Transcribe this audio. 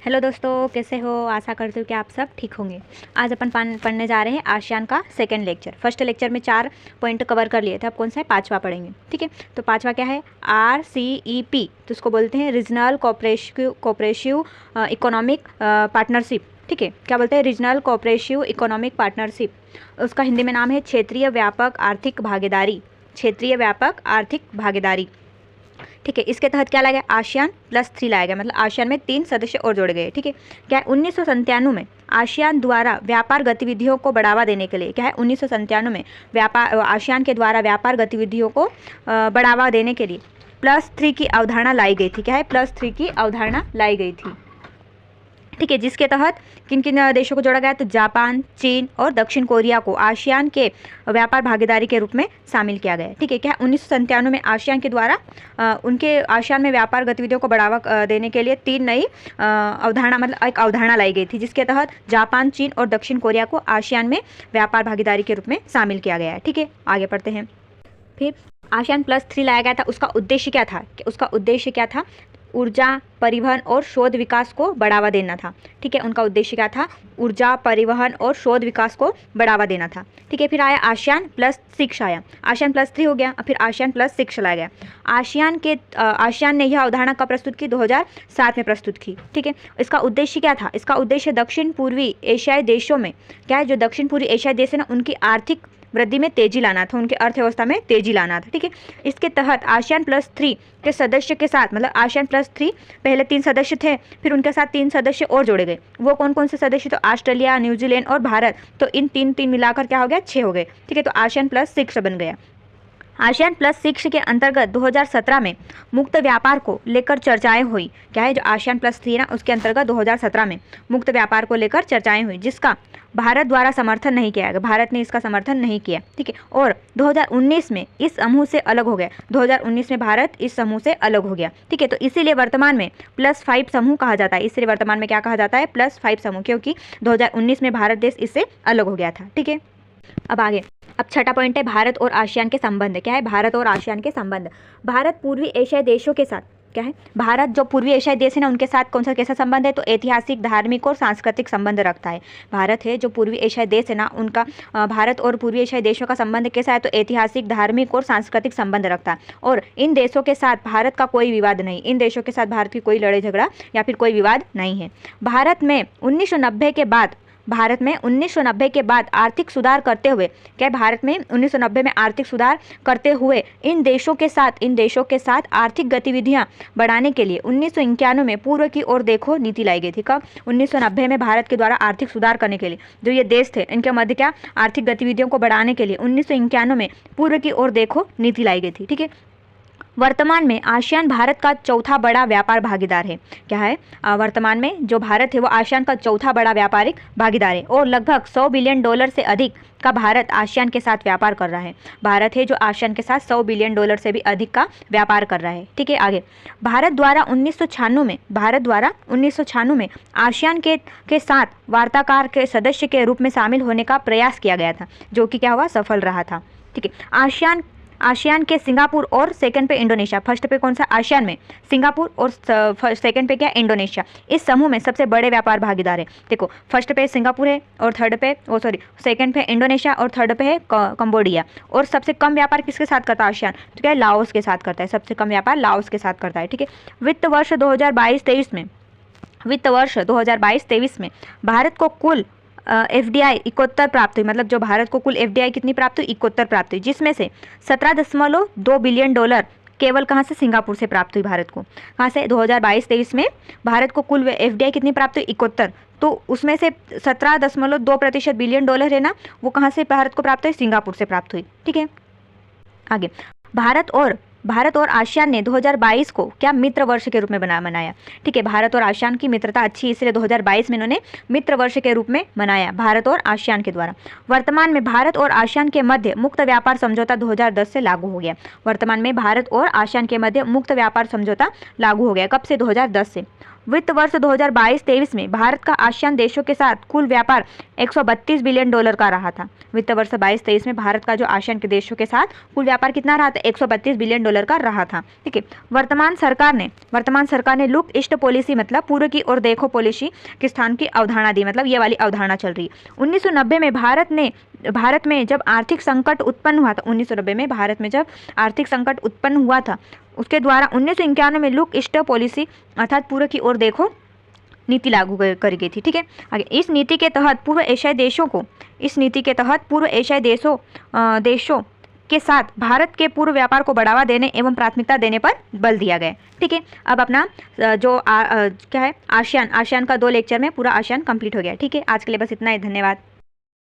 Hello दोस्तों, कैसे हो। आशा करती हूँ कि आप सब ठीक होंगे। आज अपन पढ़ने जा रहे हैं आसियान का सेकंड लेक्चर। फर्स्ट लेक्चर में 4 पॉइंट कवर कर लिए थे, अब कौन सा है, 5वां पढ़ेंगे। ठीक है, तो 5वां क्या है, RCEP, तो उसको बोलते हैं रीजनल कोऑपरेटिव इकोनॉमिक पार्टनरशिप। ठीक है, क्या बोलते हैं, रीजनल कोऑपरेटिव इकोनॉमिक पार्टनरशिप। उसका हिंदी में नाम है क्षेत्रीय व्यापक आर्थिक भागीदारी। क्षेत्रीय व्यापक आर्थिक भागीदारी। ठीक है, इसके तहत क्या लाया गया, ASEAN+3 लाया गया, मतलब आसियान में 3 सदस्य और जोड़े गए। ठीक है, क्या है, 1997 में आसियान द्वारा व्यापार गतिविधियों को बढ़ावा देने के लिए, क्या है, 1997 में आसियान के द्वारा व्यापार गतिविधियों को बढ़ावा देने के लिए +3 की अवधारणा लाई गई थी। क्या है, +3 की अवधारणा लाई गई थी। ठीक है, जिसके तहत किन किन देशों को जोड़ा गया, तो जापान, चीन और दक्षिण कोरिया को आसियान के व्यापार भागीदारी के रूप में शामिल किया गया। ठीक है, क्या 1997 में आसियान के द्वारा उनके आसियान में व्यापार गतिविधियों को बढ़ावा देने के लिए 3 नई अवधारणा, मतलब एक अवधारणा लाई गई थी, जिसके तहत जापान, चीन और दक्षिण कोरिया को आसियान में व्यापार भागीदारी के रूप में शामिल किया गया है। ठीक है, आगे पढ़ते हैं। फिर ASEAN+3 लाया गया था, उसका उद्देश्य क्या था, उसका उद्देश्य क्या था, ऊर्जा, परिवहन और शोध विकास को बढ़ावा देना था। ठीक है, उनका उद्देश्य क्या था, ऊर्जा, परिवहन और शोध विकास को बढ़ावा देना था। ठीक है, फिर आया ASEAN+6 आया, ASEAN+3 हो गया, फिर ASEAN+6 लाया गया। आसियान ने यह अवधारणा कब प्रस्तुत की, 2007 में प्रस्तुत की। ठीक है, इसका उद्देश्य क्या था, इसका उद्देश्य दक्षिण पूर्वी एशियाई देशों में, क्या है, जो दक्षिण पूर्वी एशियाई देश है ना, उनकी आर्थिक वृद्धि में तेजी लाना था, उनके अर्थव्यवस्था में तेजी लाना था। ठीक है, इसके तहत ASEAN+3 के सदस्य के साथ, मतलब ASEAN+3 पहले 3 सदस्य थे, फिर उनके साथ 3 सदस्य और जोड़े गए। वो कौन कौन से सदस्य, तो ऑस्ट्रेलिया, न्यूजीलैंड और भारत, तो इन 3 मिलाकर क्या हो गया, 6 हो गए। ठीक है, तो ASEAN+6 बन गया। ASEAN+6 के अंतर्गत 2017 में मुक्त व्यापार को लेकर चर्चाएं हुई। क्या है, जो ASEAN+3 ना, उसके अंतर्गत 2017 में मुक्त व्यापार को लेकर चर्चाएं हुई, जिसका भारत द्वारा समर्थन नहीं किया गया, भारत ने इसका समर्थन नहीं किया। ठीक है, और 2019 में इस समूह से अलग हो गया, 2019 में भारत इस समूह से अलग हो गया। ठीक है, तो इसीलिए वर्तमान में +5 समूह कहा जाता है, इसलिए वर्तमान में क्या कहा जाता है, +5 समूह, क्योंकि 2019 में भारत देश इससे अलग हो गया था। ठीक है, अब आगे, अब छठा पॉइंट है भारत और आसियान के संबंध। क्या है, भारत और आसियान के संबंध। भारत पूर्वी एशियाई देशों के साथ, क्या है, भारत जो पूर्वी एशियाई देश है ना, उनके साथ कौन सा कैसा संबंध है, तो ऐतिहासिक, धार्मिक और सांस्कृतिक संबंध रखता है। भारत है जो पूर्वी एशियाई देश है ना, उनका भारत और पूर्वी एशियाई देशों का संबंध कैसा है, तो ऐतिहासिक, धार्मिक और सांस्कृतिक संबंध रखता है। और इन देशों के साथ भारत का कोई विवाद नहीं, इन देशों के साथ भारत की कोई लड़ाई झगड़ा या फिर कोई विवाद नहीं है। भारत में 1990 के बाद आर्थिक सुधार करते हुए, क्या भारत में 1990 में आर्थिक सुधार करते हुए इन देशों के साथ आर्थिक गतिविधियां बढ़ाने के लिए 1991 में पूर्व की ओर देखो नीति लाई गई थी। कब, 1990 में भारत के द्वारा आर्थिक सुधार करने के लिए जो ये देश थे, इनके मध्य क्या आर्थिक गतिविधियों को बढ़ाने के लिए 1991 में पूर्व की ओर देखो नीति लाई गई थी। ठीक है, वर्तमान में आसियान भारत का चौथा बड़ा व्यापार भागीदार है। क्या है, वर्तमान में जो भारत है वो आसियान का चौथा बड़ा व्यापारिक भागीदार है, और लगभग $100 बिलियन से अधिक का भारत आसियान के साथ व्यापार कर रहा है। भारत है जो आसियान के साथ $100 बिलियन से भी अधिक का व्यापार कर रहा है। ठीक है, आगे, भारत द्वारा 1996 में आसियान के साथ वार्ताकार के सदस्य के रूप में शामिल होने का प्रयास किया गया था, जो कि क्या हुआ, सफल रहा था। ठीक है, आसियान के सिंगापुर और सेकंड पे इंडोनेशिया, फर्स्ट पे कौन सा, आसियान में सिंगापुर और सेकंड पे क्या, इंडोनेशिया, इस समूह में सबसे बड़े व्यापार भागीदार है। देखो, फर्स्ट पे सिंगापुर है और सेकंड पे इंडोनेशिया और थर्ड पे है कंबोडिया। और सबसे कम व्यापार किसके साथ करता है आसियान, तो क्या है, लाओस के साथ करता है, सबसे कम व्यापार लाओस के साथ करता है। ठीक है, वित्त वर्ष 2022-23 में भारत को कुल FDI 71 प्राप्त हुई, मतलब जो भारत को कुल FDI कितनी प्राप्त हुई, 71 प्राप्त हुई, जिसमें से $17.2 बिलियन केवल कहाँ से, सिंगापुर से प्राप्त हुई भारत को। कहाँ से, 2022-23 में भारत को कुल FDI कितनी प्राप्त हुई, 71, तो उसमें से 17.2% बिलियन डॉलर है ना, वो कहाँ से भारत को प्राप्त हुई, सिंगापुर से प्राप्त हुई। ठीक है, आगे, भारत और आसियान ने 2022 को क्या मित्र वर्ष के रूप में मनाया। ठीक है, भारत और आसियान की मित्रता अच्छी, इसलिए 2022 में इन्होंने मित्र वर्ष के रूप में मनाया, भारत और आसियान के द्वारा। वर्तमान में भारत और आसियान के मध्य मुक्त व्यापार समझौता 2010 से लागू हो गया। वर्तमान में भारत और आसियान के मध्य मुक्त व्यापार समझौता लागू हो गया, कब से, 2010 से। वित्त वर्ष 2022-23 में भारत का आसियान देशों के साथ कुल व्यापार 132 बिलियन डॉलर का रहा था। वित्त वर्ष 22-23 में भारत का जो आसियान के देशों के साथ कुल व्यापार कितना रहा था? 132 बिलियन डॉलर का रहा था। ठीक है। वर्तमान सरकार ने लुक ईस्ट पॉलिसी मतलब पूर्व की ओर देखो पॉलिसी के स्थान की अवधारणा दी, मतलब ये वाली अवधारणा चल रही है। 1990 में भारत में जब आर्थिक संकट उत्पन्न हुआ था, 1990 में भारत में जब आर्थिक संकट उत्पन्न हुआ था, उसके द्वारा 1991 में लुक ईस्ट पॉलिसी अर्थात पूर्व की ओर देखो नीति लागू करी गई थी। ठीक है। आगे, इस नीति के तहत पूर्व एशियाई देशों के साथ भारत के पूर्व व्यापार को बढ़ावा देने एवं प्राथमिकता देने पर बल दिया गया। ठीक है। अब अपना जो क्या है आसियान का 2 लेक्चर में पूरा आसियान कंप्लीट हो गया। ठीक है। आज के लिए बस इतना ही। धन्यवाद।